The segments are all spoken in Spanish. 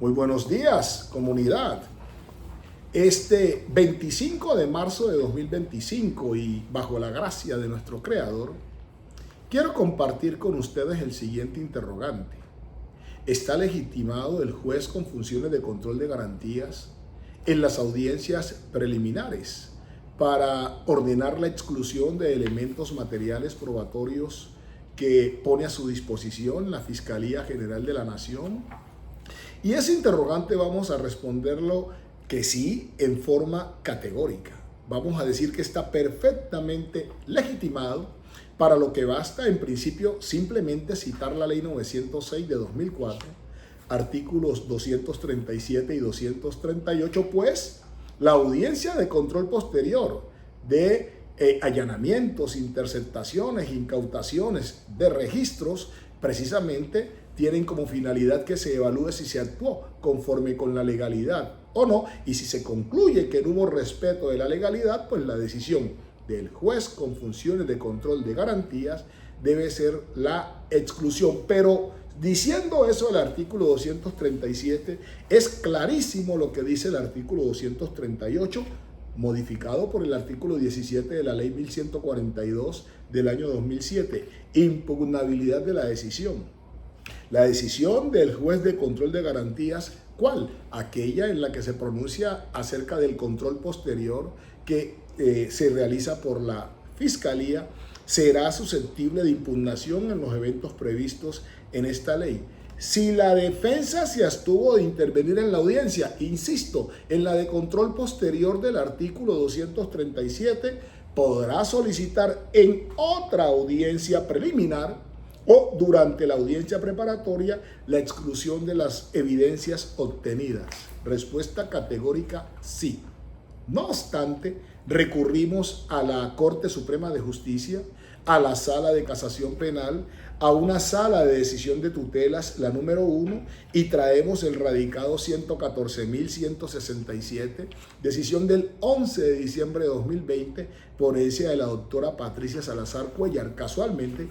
Muy buenos días, comunidad. Este 25 de marzo de 2025 y bajo la gracia de nuestro Creador, quiero compartir con ustedes el siguiente interrogante. ¿Está legitimado el juez con funciones de control de garantías en las audiencias preliminares para ordenar la exclusión de elementos materiales probatorios que pone a su disposición la Fiscalía General de la Nación? Y ese interrogante vamos a responderlo que sí, en forma categórica. Vamos a decir que está perfectamente legitimado, para lo que basta en principio simplemente citar la Ley 906 de 2004, artículos 237 y 238, pues la audiencia de control posterior de allanamientos, interceptaciones, incautaciones de registros, precisamente tienen como finalidad que se evalúe si se actuó conforme con la legalidad o no, y si se concluye que no hubo respeto de la legalidad, pues la decisión del juez con funciones de control de garantías debe ser la exclusión. Pero diciendo eso el artículo 237, es clarísimo lo que dice el artículo 238, modificado por el artículo 17 de la Ley 1142 del año 2007, impugnabilidad de la decisión. La decisión del juez de control de garantías, ¿cuál? Aquella en la que se pronuncia acerca del control posterior que se realiza por la Fiscalía, será susceptible de impugnación en los eventos previstos en esta ley. Si la defensa se abstuvo de intervenir en la audiencia, insisto, en la de control posterior del artículo 237, podrá solicitar en otra audiencia preliminar o durante la audiencia preparatoria la exclusión de las evidencias obtenidas. Respuesta categórica: sí. No obstante, recurrimos a la Corte Suprema de Justicia, a la Sala de Casación Penal, a una sala de decisión de tutelas, la número 1, y traemos el radicado 114.167, decisión del 11 de diciembre de 2020, ponencia de la doctora Patricia Salazar Cuellar. Casualmente,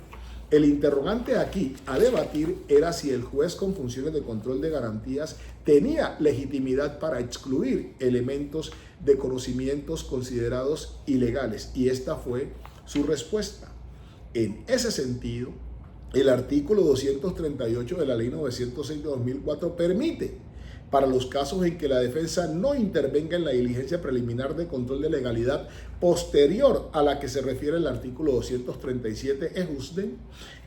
el interrogante aquí a debatir era si el juez con funciones de control de garantías tenía legitimidad para excluir elementos de conocimientos considerados ilegales, y esta fue su respuesta. En ese sentido, el artículo 238 de la Ley 906 de 2004 permite, para los casos en que la defensa no intervenga en la diligencia preliminar de control de legalidad posterior a la que se refiere el artículo 237 ejusden,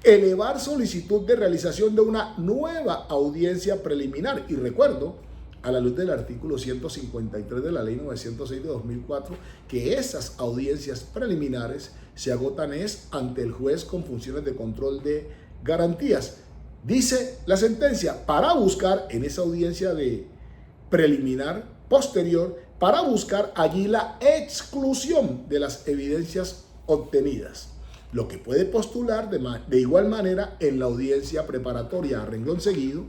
elevar solicitud de realización de una nueva audiencia preliminar. Y recuerdo, a la luz del artículo 153 de la Ley 906 de 2004, que esas audiencias preliminares se agotan ante el juez con funciones de control de garantías. Dice la sentencia, para buscar en esa audiencia de preliminar posterior, para buscar allí la exclusión de las evidencias obtenidas, lo que puede postular de igual manera en la audiencia preparatoria. A renglón seguido,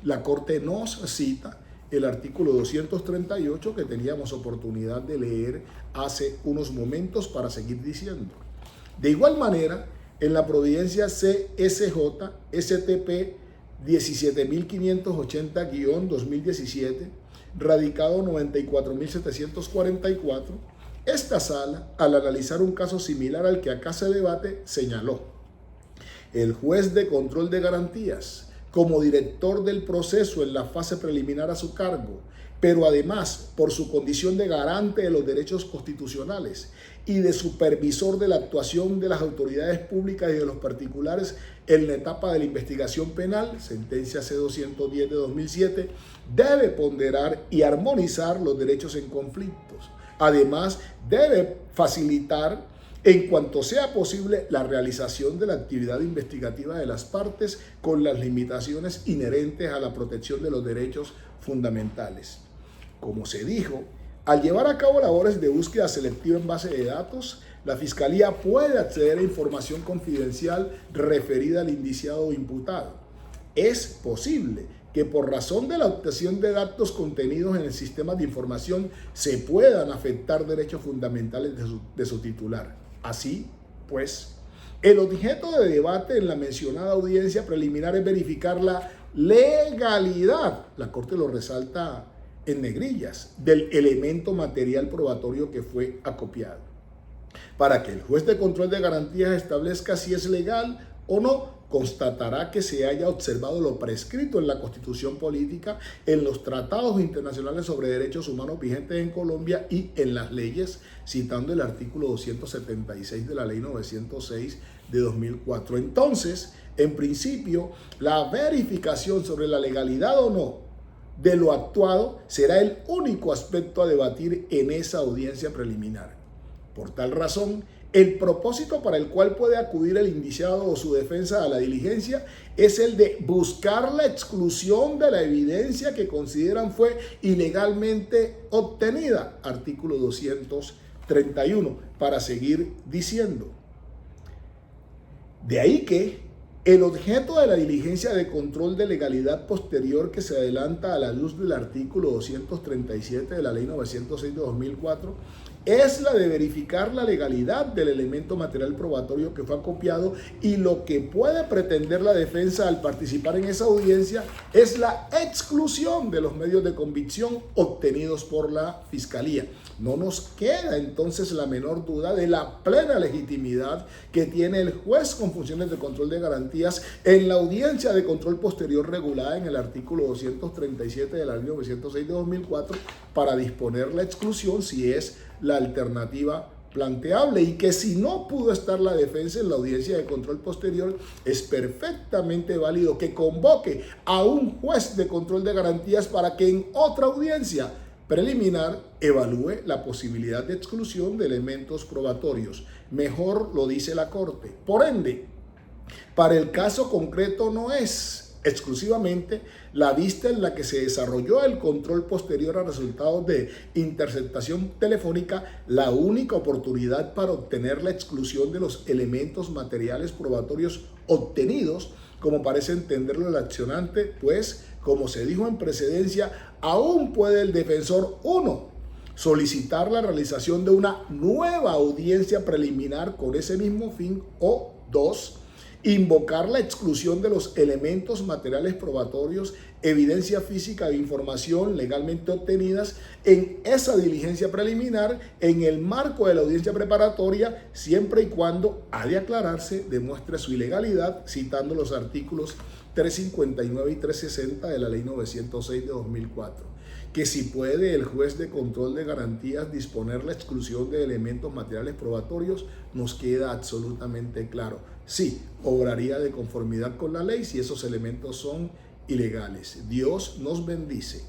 la Corte nos cita el artículo 238 que teníamos oportunidad de leer hace unos momentos para seguir diciendo. De igual manera, en la providencia CSJ STP 17.580-2017, radicado 94.744, esta sala, al analizar un caso similar al que acá se debate, señaló: el juez de control de garantías, como director del proceso en la fase preliminar a su cargo, pero además por su condición de garante de los derechos constitucionales y de supervisor de la actuación de las autoridades públicas y de los particulares en la etapa de la investigación penal, sentencia C-210 de 2007, debe ponderar y armonizar los derechos en conflictos. Además, debe facilitar, en cuanto sea posible, la realización de la actividad investigativa de las partes con las limitaciones inherentes a la protección de los derechos fundamentales. Como se dijo, al llevar a cabo labores de búsqueda selectiva en base de datos, la Fiscalía puede acceder a información confidencial referida al indiciado o imputado. Es posible que por razón de la obtención de datos contenidos en el sistema de información se puedan afectar derechos fundamentales de su titular. Así pues, el objeto de debate en la mencionada audiencia preliminar es verificar la legalidad, la Corte lo resalta en negrillas, del elemento material probatorio que fue acopiado, para que el juez de control de garantías establezca si es legal o no. Constatará que se haya observado lo prescrito en la Constitución Política, en los tratados internacionales sobre derechos humanos vigentes en Colombia y en las leyes, citando el artículo 276 de la Ley 906 de 2004. Entonces, en principio, la verificación sobre la legalidad o no de lo actuado será el único aspecto a debatir en esa audiencia preliminar. Por tal razón, el propósito para el cual puede acudir el indiciado o su defensa a la diligencia es el de buscar la exclusión de la evidencia que consideran fue ilegalmente obtenida. Artículo 231, para seguir diciendo. De ahí que el objeto de la diligencia de control de legalidad posterior que se adelanta a la luz del artículo 237 de la Ley 906 de 2004 es la de verificar la legalidad del elemento material probatorio que fue acopiado, y lo que puede pretender la defensa al participar en esa audiencia es la exclusión de los medios de convicción obtenidos por la Fiscalía. No nos queda entonces la menor duda de la plena legitimidad que tiene el juez con funciones de control de garantías en la audiencia de control posterior regulada en el artículo 237 de la Ley 906 de 2004 para disponer la exclusión si es la alternativa planteable, y que si no pudo estar la defensa en la audiencia de control posterior, es perfectamente válido que convoque a un juez de control de garantías para que en otra audiencia preliminar evalúe la posibilidad de exclusión de elementos probatorios. Mejor lo dice la Corte. Por ende, para el caso concreto no es exclusivamente la vista en la que se desarrolló el control posterior a resultados de interceptación telefónica la única oportunidad para obtener la exclusión de los elementos materiales probatorios obtenidos, como parece entenderlo el accionante, pues, como se dijo en precedencia, aún puede el defensor 1 solicitar la realización de una nueva audiencia preliminar con ese mismo fin, o 2, invocar la exclusión de los elementos materiales probatorios, evidencia física e información legalmente obtenidas en esa diligencia preliminar en el marco de la audiencia preparatoria, siempre y cuando, ha de aclararse, demuestre su ilegalidad, citando los artículos 359 y 360 de la Ley 906 de 2004. Que si puede el juez de control de garantías disponer la exclusión de elementos materiales probatorios, nos queda absolutamente claro. Sí, obraría de conformidad con la ley si esos elementos son ilegales. Dios nos bendice.